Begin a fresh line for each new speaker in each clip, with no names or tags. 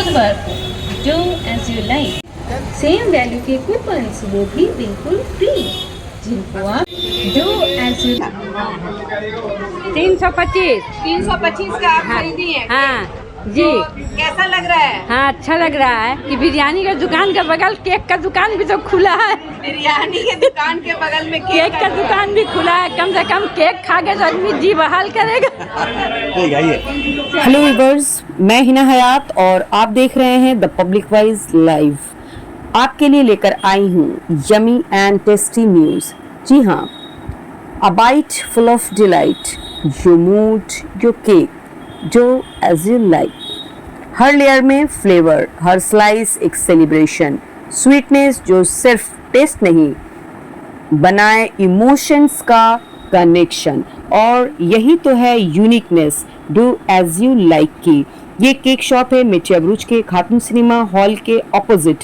बुधवार को do as you like same value के कूपन्स वो भी बिल्कुल फ्री, जिनको आप डू एज यू
325।
325 का आप खरीदी है?
हाँ जी।
कैसा लग रहा है?
हाँ अच्छा लग रहा है कि बिरयानी का दुकान के बगल केक का दुकान भी तो खुला है।
बिरयानी के दुकान के बगल में
केक का दुकान भी खुला है, कम से कम केक खा के तो आदमी जी बहाल करेगा।
हेलो वीवर्स, मैं हिना हयात और आप देख रहे हैं द पब्लिक वाइज लाइव। आपके लिए लेकर आई हूँ यमी एंड टेस्टी न्यूज़। जी हाँ, a bite full of delight, your mood, your cake, जो एज यू लाइक। हर लेयर में फ्लेवर, हर स्लाइस एक सेलिब्रेशन, स्वीटनेस जो सिर्फ टेस्ट नहीं बनाए इमोशंस का कनेक्शन। और यही तो है uniqueness do as you like की। ये केक शॉप है मिर्ची अबरूज के खातून सिनेमा हॉल के ऑपोजिट,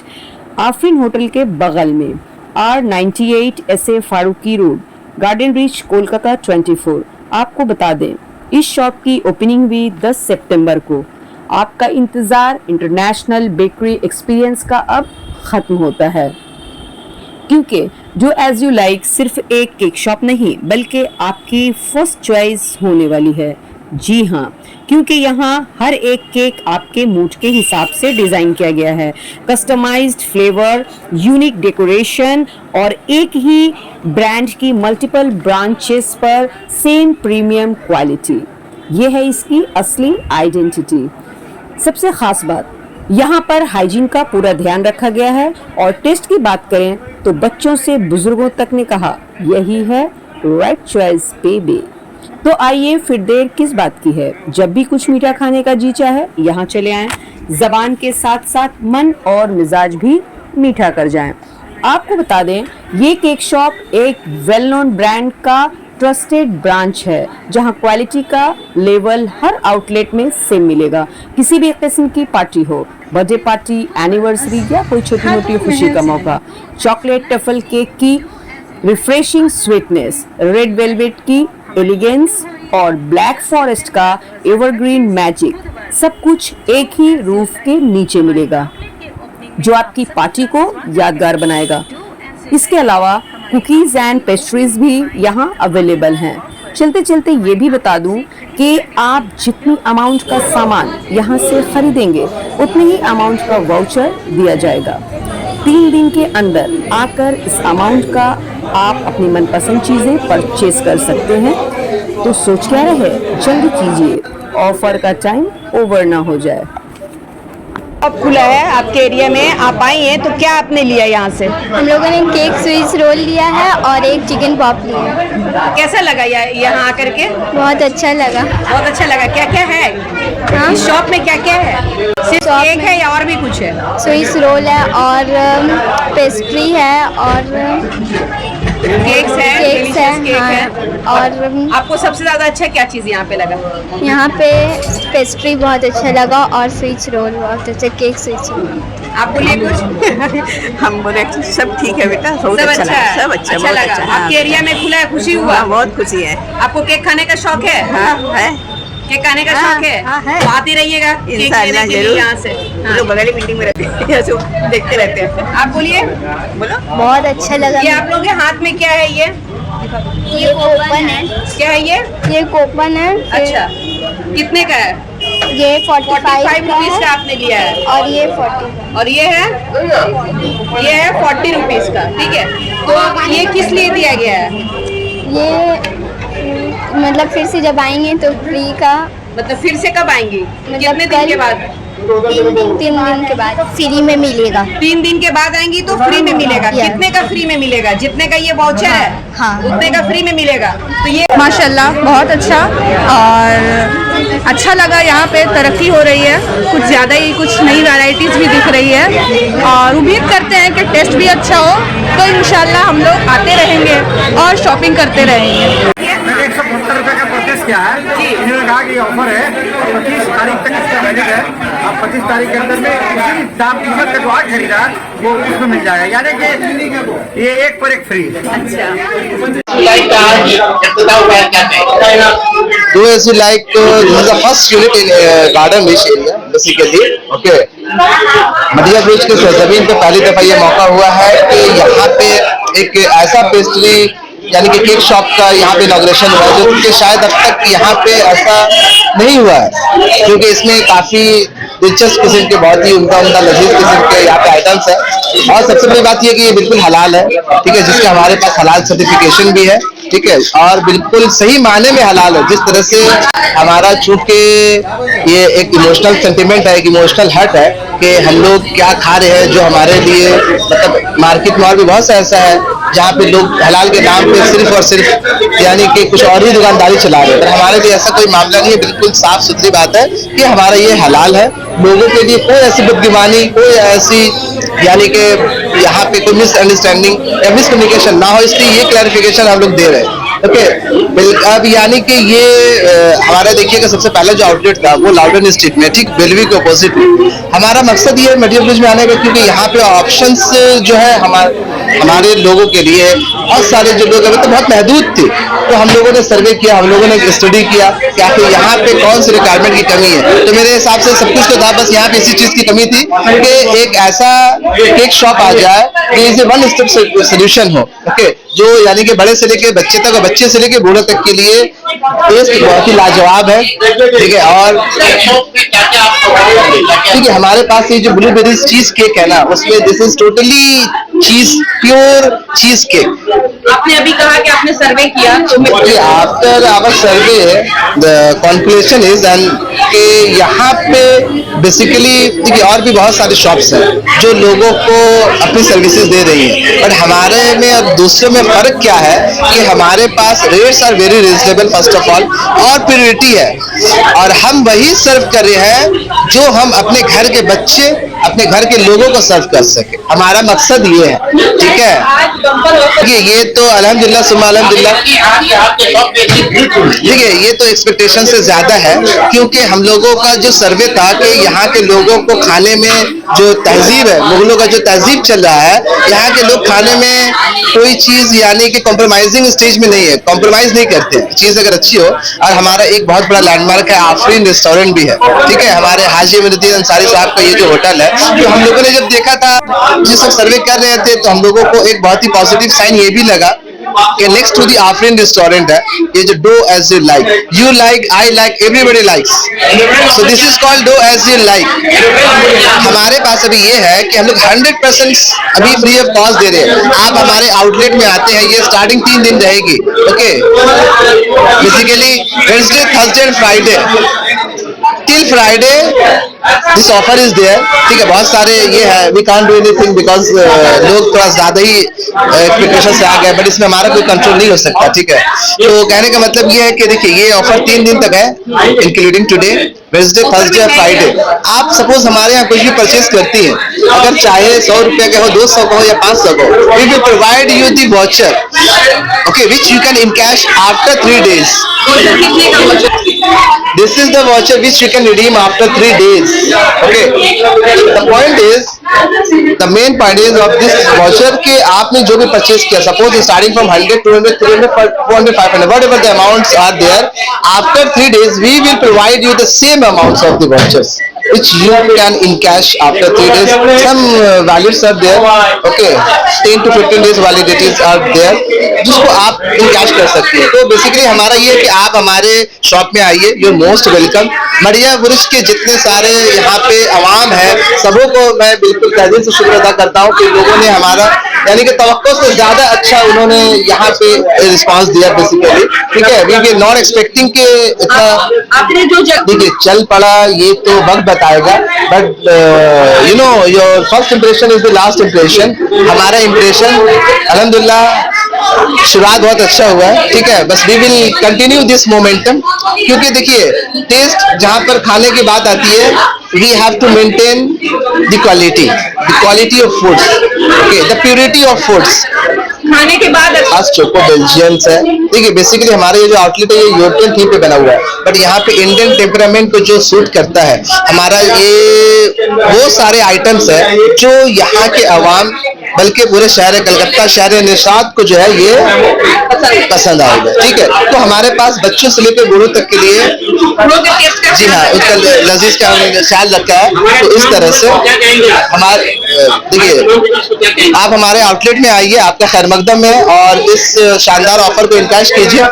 आफरीन होटल के बगल में, R98 SA Farooqui road, Garden Reach, Kolkata 24। आपको बता दें इस शॉप की ओपनिंग हुई 10 सितंबर को। आपका इंतज़ार इंटरनेशनल बेकरी एक्सपीरियंस का अब ख़त्म होता है, क्योंकि जो एज यू लाइक सिर्फ एक केक शॉप नहीं बल्कि आपकी फर्स्ट चॉइस होने वाली है। जी हाँ, क्योंकि यहाँ हर एक केक आपके मूड के हिसाब से डिज़ाइन किया गया है। कस्टमाइज्ड फ्लेवर, यूनिक डेकोरेशन और एक ही ब्रांड की मल्टीपल ब्रांचेस पर सेम प्रीमियम क्वालिटी, ये है इसकी असली आइडेंटिटी। सबसे ख़ास बात, यहाँ पर हाइजीन का पूरा ध्यान रखा गया है। और टेस्ट की बात करें तो बच्चों से बुजुर्गों तक ने कहा यही है राइट चॉइस बेबी। तो आइए फिर देर किस बात की है, जब भी कुछ मीठा खाने का जी चाहे यहाँ चले आएं, जबान के साथ साथ मन और मिजाज भी मीठा कर जाएं। आपको बता दें ये केक शॉप एक वेल नोन ब्रांड का ट्रस्टेड ब्रांच है, जहां क्वालिटी का लेवल हर आउटलेट में सेम मिलेगा। किसी भी किस्म की पार्टी हो, बर्थडे पार्टी, एनिवर्सरी या कोई छोटी मोटी खुशी का मौका, चॉकलेट टफल केक की रिफ्रेशिंग स्वीटनेस, रेड वेलवेट की एलिगेंस और ब्लैक फॉरेस्ट का एवरग्रीन मैजिक, सब कुछ एक ही रूफ के नीचे मिलेगा, जो आपकी पार्टी को यादगार बनाएगा। इसके अलावा कुकीज़ एंड पेस्ट्रीज भी यहाँ अवेलेबल हैं। चलते चलते ये भी बता दूं कि आप जितनी अमाउंट का सामान यहाँ से खरीदेंगे उतने ही अमाउंट का वाउचर दिया जाएगा। 3 दिन के अंदर आकर इस अमाउंट का आप अपनी मनपसंद चीज़ें परचेज कर सकते हैं। तो सोच क्या रहे, जल्दी कीजिए, ऑफर का टाइम ओवर ना हो जाए।
अब खुला है आपके एरिया में, आप आई हैं तो क्या आपने लिया यहाँ से?
हम लोगों ने केक स्वीट रोल लिया है और एक चिकन पॉप लिया है।
कैसा लगा यहाँ आकर के?
बहुत अच्छा लगा।
बहुत अच्छा लगा। क्या क्या है?
हाँ?
इस शॉप में क्या क्या है? सिर्फ केक है या और भी कुछ है?
स्वीट रोल है और पेस्ट्री है और
केक्स है,
केक्स
केक
हाँ,
है।
और
आपको सबसे ज्यादा अच्छा क्या चीज़ यहाँ पे लगा?
यहाँ पे पेस्ट्री बहुत अच्छा लगा और स्वीट रोल बहुत अच्छा, केक स्वीट रोल।
आप बोलिए कुछ।
हम बोले सब ठीक है बेटा, बहुत
सब
अच्छा लगा, सब अच्छा, बहुत
लगा।
अच्छा। हाँ।
आपके एरिया में खुला है, खुशी हुआ?
हाँ, बहुत खुशी है।
आपको केक खाने का शौक है?
हाँ है।
केक खाने का
हाँ,
शौक है?
हाँ, है।
तो आती रहिएगा केक
इंशाल्लाह
लेने के लिए
जरूर।
यहाँ से।
हम लोग बगल बिल्डिंग में रहते हैं, तो देखते रहते हैं।
आप बोलिए।
बोलो।
बहुत अच्छा लगा।
ये आप लोग के हाथ में क्या है?
ये कोपन है।
क्या है ये?
ये कोपन है।
अच्छा, कितने का है?
ये 45
रुपीज का आपने लिया है।
और ये 40।
और ये है 40 रुपीज का। ठीक है, तो ये किस लिए दिया गया है?
ये मतलब फिर से जब आएंगे तो फ्री का,
मतलब फिर से कब आएंगी?
मतलब
कितने दिन के बाद?
3 दिन के बाद फ्री में मिलेगा।
3 दिन के बाद आएंगी तो फ्री में मिलेगा। कितने का फ्री में मिलेगा? जितने का ये वाउचर है
हाँ।
उतने का फ्री में मिलेगा। तो ये
माशाल्लाह बहुत अच्छा और अच्छा लगा। यहाँ पे तरक्की हो रही है, कुछ ज़्यादा ही कुछ नई वैरायटीज़ भी दिख रही है और उम्मीद करते हैं कि टेस्ट भी अच्छा हो, तो इंशाल्लाह हम लोग आते रहेंगे और शॉपिंग करते रहेंगे।
मैंने 175 रुपये का परचेस किया है। इन्होंने कहा कि ये ऑफर है, 25 तारीख तक इसका वैलिड है। अब 25 तारीख के अंदर में उसी दाम कीमत का जो आज खरीदा वो उसमें मिल जाएगा, यानी कि ये एक पर एक free.
Do as you like. This is the first unit in Garden Reach area, basically. Okay. Madhya Pradesh के सरजमीन पे पहली दफा ये मौका हुआ है कि यहाँ पे एक ऐसा पेस्ट्री यानी कि केक शॉप का यहाँ पे इनॉग्रेशन हुआ है जो कि शायद अब तक यहाँ पे ऐसा नहीं हुआ है, क्योंकि इसमें काफी दिलचस्प किस्म के बहुत ही उम्दा लजीज किस्म के यहाँ पे आइटम्स है। और सबसे बड़ी बात यह कि ये बिल्कुल हलाल है, ठीक है, जिसका हमारे पास हलाल सर्टिफिकेशन भी है, ठीक है, और बिल्कुल सही मायने में हलाल है। जिस तरह से हमारा चूंकि ये एक इमोशनल सेंटिमेंट है, एक इमोशनल हर्ट है कि हम लोग क्या खा रहे हैं, जो हमारे लिए मतलब मार्केट में और भी बहुत सा ऐसा है जहाँ पे लोग हलाल के नाम पे सिर्फ और सिर्फ यानी कि कुछ और ही दुकानदारी चला रहे हैं, पर हमारे लिए ऐसा कोई मामला नहीं है। बिल्कुल साफ सुथरी बात है कि हमारा ये हलाल है। लोगों के लिए कोई ऐसी बदगुमानी, कोई ऐसी यानी कि यहाँ पे कोई मिसअंडरस्टैंडिंग या मिसकम्युनिकेशन ना हो, इसलिए ये क्लैरिफिकेशन हम लोग दे रहे हैं। ओके, अब यानी कि ये हमारा देखिएगा सबसे पहला जो आउटलेट था वो लाउडन स्ट्रीट में, ठीक बेलवी के ऑपोजिट में। हमारा मकसद ये है मध्य प्रदेश में आने का, क्योंकि यहाँ पे ऑप्शंस जो है हमारे लोगों के लिए बहुत सारे जो लोग अभी तो बहुत महदूद थे, तो हम लोगों ने सर्वे किया, हम लोगों ने स्टडी किया कि आखिर यहाँ पे कौन सी रिक्वायरमेंट की कमी है। तो मेरे हिसाब से सब कुछ तो था, बस यहाँ पे इसी चीज की कमी थी कि एक ऐसा केक शॉप आ जाए कि इसे वन स्टेप सोल्यूशन हो, ओके, जो यानी कि बड़े से लेके बच्चे तक और बच्चे से लेके बूढ़े तक के लिए टेस्ट बहुत ही लाजवाब है, ठीक है। और ठीक है, हमारे पास ये जो ब्लूबेरी चीज केक है ना, उसमें this is totally cheese, pure cheese cake.
आपने अभी कहा कि आपने सर्वे किया, तो
after our survey the conclusion is कि यहाँ पे बेसिकली देखिए और भी बहुत सारे शॉप्स हैं जो लोगों को अपनी सर्विसेज दे रही हैं, बट हमारे में और दूसरों में फर्क क्या है कि हमारे पास rates are very reasonable first of all, और प्योरिटी है, और हम वही सर्व कर रहे हैं जो हम अपने घर के बच्चे, अपने घर के लोगों को सर्व कर सके। हमारा मकसद ये है, ठीक है। ये तो अल्हम्दुलिल्लाह सुम्मा अल्हम्दुलिल्लाह, देखिए ये तो एक्सपेक्टेशन से ज्यादा है, क्योंकि हम लोगों का जो सर्वे था कि यहाँ के लोगों को खाने में जो तहजीब है, मुगलों का जो तहजीब चल रहा है, यहाँ के लोग खाने में कोई चीज यानी कि कॉम्प्रोमाइजिंग स्टेज में नहीं है, कॉम्प्रोमाइज नहीं करते, चीज अगर अच्छी हो। और हमारा एक बहुत बड़ा लैंडमार्क है, आफरीन रेस्टोरेंट भी है, ठीक है, हमारे हाजी अमीरुद्दीन अंसारी साहब का ये जो होटल है, तो हम लोगों ने जब देखा था, जिस वक्त सर्वे कर रहे थे, तो हम लोगों को एक बहुत ही पॉजिटिव साइन ये भी लगा कि next to the Afreen restaurant है ये जो do as you like, you like, I like, everybody likes, so this is called do as you like. हमारे पास अभी ये है कि हम लोग 100% अभी फ्री ऑफ कॉस्ट दे रहे हैं। आप हमारे आउटलेट में आते हैं, ये स्टार्टिंग 3 दिन रहेगी, okay, basically Wednesday, Thursday and Friday till Friday this offer is there, ठीक है। बहुत सारे ये है, we can't do anything because लोग थोड़ा ज्यादा ही एक्सपेक्टेशन से आ गए, बट इसमें हमारा कोई कंट्रोल नहीं हो सकता, ठीक है। तो कहने का मतलब ये है कि देखिए ये ऑफर 3 दिन तक है, इंक्लूडिंग टुडे, वेडनेसडे, थर्सडे और फ्राइडे। आप सपोज हमारे यहाँ कुछ भी परचेज करती हैं, अगर चाहे 100 रुपए का हो, 200 का हो या 500 का हो, we will provide you the voucher, okay, which you can encash after 3 days. This is the voucher which you can redeem after 3 days. Okay. The point is, the main point is of this voucher कि आपने जो भी purchase किया, suppose starting from 100, 200, 300, 400, 500, whatever the amounts are there, after 3 days we will provide you the same amounts of the vouchers, which you can encash after 3 days. Some values are there, okay, 10 to 15 days validities are there, जिसको आप encash कर सकते हैं। तो basically हमारा ये है कि आप हमारे शॉप में आइए, you're most welcome। मरिया बुरुज के जितने सारे यहाँ पे अवाम है, सबों को मैं बिल्कुल तहे दिल से शुक्र अदा करता हूँ कि लोगों ने हमारा यानी कि तवक्को से ज्यादा अच्छा उन्होंने यहाँ पे रिस्पांस दिया बेसिकली, ठीक है। वी वर नॉट एक्सपेक्टिंग के इतना, आपने जो देखिए चल पड़ा ये तो वक्त बताएगा, but you know your first impression is the last impression. हमारा इंप्रेशन अल्हम्दुलिल्लाह शुरुआत बहुत अच्छा हुआ है, ठीक है। बस we will continue this momentum, क्योंकि देखिए टेस्ट जहाँ पर खाने की बात आती है, we have to maintain the quality of foods, okay, the purity of foods.
खाने के बाद
खास चोको बेल्जियंस है, देखिए बेसिकली हमारा ये जो आउटलेट है ये यूरोपियन थीम पे बना हुआ है, बट यहाँ पे इंडियन टेम्परामेंट को जो सूट करता है, हमारा ये वो सारे आइटम्स है जो यहाँ के अवाम बल्कि पूरे शहर कलकत्ता, शहर निशात को जो है ये पसंद आएगा। ठीक है, तो हमारे पास बच्चों से लेकर बूढ़ों तक के लिए जी हाँ उसका लजीज का हमने ख्याल रखा है। तो इस तरह से हमारे देखिए आप हमारे आउटलेट में आइए, आपका खैर मकदम है, और इस शानदार ऑफर को इनकैश कीजिए।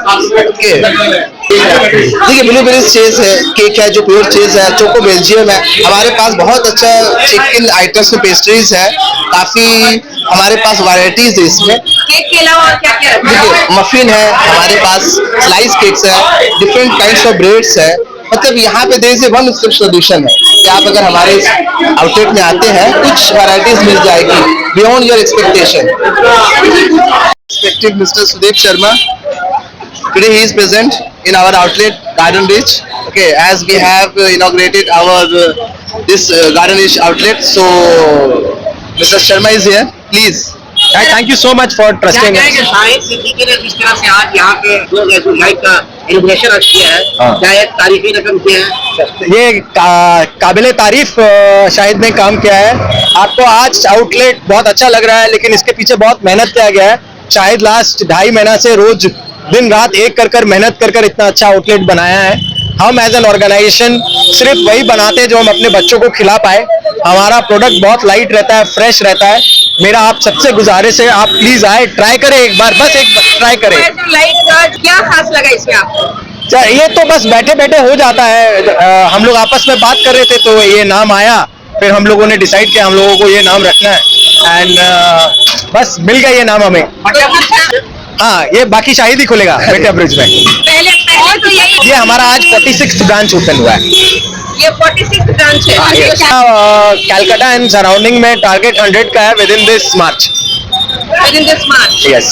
देखिए ब्लूबेरीज चीज है, केक है जो प्योर चीज है, चोको बेल्जियम है, हमारे पास बहुत अच्छा चिकन आइटम्स में पेस्ट्रीज है, काफी हमारे पास वैरायटीज है इसमें।
केक के अलावा क्या क्या रखा है?
देखिए मफिन है हमारे पास, स्लाइस केक्स है, डिफरेंट काइंड्स ऑफ ब्रेड्स है। मतलब यहाँ पे देर से वन स्टॉप सोल्यूशन है कि आप अगर हमारे आउटलेट में आते हैं कुछ वैरायटीज मिल जाएगी beyond your expectation. Respected Mr. Sudeep Sharma, today he is present in our outlet Garden Reach. Okay, as we have inaugurated our this Garden Reach outlet, so Mr. Sharma is here. Please.
Thank you so much for trusting
Shahid Siddiqui ने जिस तरह से आज यहाँ पे जो light का inauguration किया है, क्या एक तारीफी रकम किया है?
ये काबिले तारीफ शाहिद ने काम किया है। आपको आज आउटलेट बहुत अच्छा लग रहा है, लेकिन इसके पीछे बहुत मेहनत किया गया है। शाहिद लास्ट 2.5 महीना से रोज दिन रात एक कर मेहनत कर इतना अच्छा आउटलेट बनाया है। हम एज एन ऑर्गेनाइजेशन सिर्फ वही बनाते हैं जो हम अपने बच्चों को खिला पाए। हमारा प्रोडक्ट बहुत लाइट रहता है, फ्रेश रहता है। मेरा आप सबसे गुजारिश है, आप प्लीज आए, ट्राई करें एक बार, बस एक बार ट्राई करें।
लाइट का क्या खास लगा इसमें आपको?
ये तो बस बैठे बैठे हो जाता है। हम लोग आपस में बात कर रहे थे तो ये नाम आया, फिर हम लोगों ने डिसाइड किया हम लोगों को ये नाम रखना है, एंड बस मिल गया ये नाम हमें। हाँ, ये बाकी शाहिद ही खुलेगा मेटिया ब्रिज में।
पहले तो
ये हमारा आज 46th ब्रांच ओपन हुआ है।
ये 46 ब्रांच है।
कैलकाटा एंड सराउंडिंग में टारगेट 100 का है with in this March. Yes.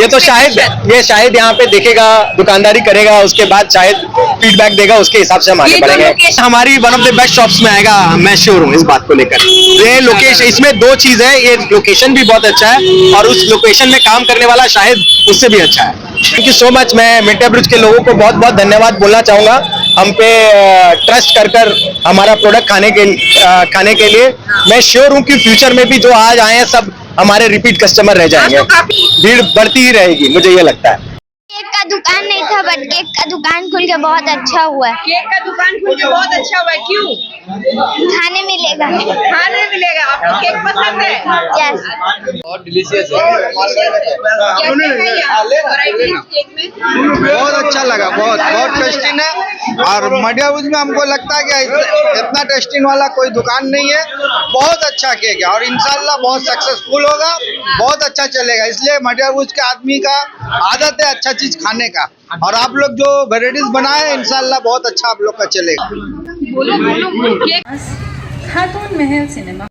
ये तो शायद यहाँ पे देखेगा, दुकानदारी करेगा, उसके बाद शायद फीडबैक देगा, उसके हिसाब से हम आगे बढ़ेंगे। हमारी one of the best shops में आएगा, मैं श्योर हूँ इस बात को लेकर। ये लोकेशन, इसमें 2 चीज है, ये लोकेशन भी बहुत अच्छा है और उस लोकेशन में काम करने वाला शायद उससे भी अच्छा है। Thank you so much. मैं मेटिया ब्रिज के लोगों को बहुत बहुत धन्यवाद बोलना चाहूंगा, हम पे ट्रस्ट कर हमारा प्रोडक्ट खाने के लिए। मैं श्योर हूँ कि फ्यूचर में भी जो आज आए हैं सब हमारे रिपीट कस्टमर रह जाएंगे। भीड़ बढ़ती ही रहेगी, मुझे ये लगता है।
केक का दुकान नहीं था, बट केक का दुकान खुल के बहुत अच्छा हुआ है।
केक का दुकान खुल के बहुत अच्छा हुआ है। क्यों?
खाने मिलेगा।
खाने मिलेगा। आपको केक पसंद है?
यस।
बहुत डिलीशियस है।
केक में
बहुत अच्छा लगा, बहुत टेस्टी है। और मटिया ब्रिज में हमको लगता है कि इतना टेस्टी वाला कोई दुकान नहीं है। बहुत अच्छा केक है और इंशाल्लाह बहुत सक्सेसफुल होगा, बहुत अच्छा चलेगा। इसलिए मटिया ब्रिज के आदमी का आदत है अच्छा चीज खाने का, और आप लोग जो वेराइटीज बनाए हैं इंशाल्लाह बहुत अच्छा आप लोग का चलेगा।
खातून महल सिनेमा।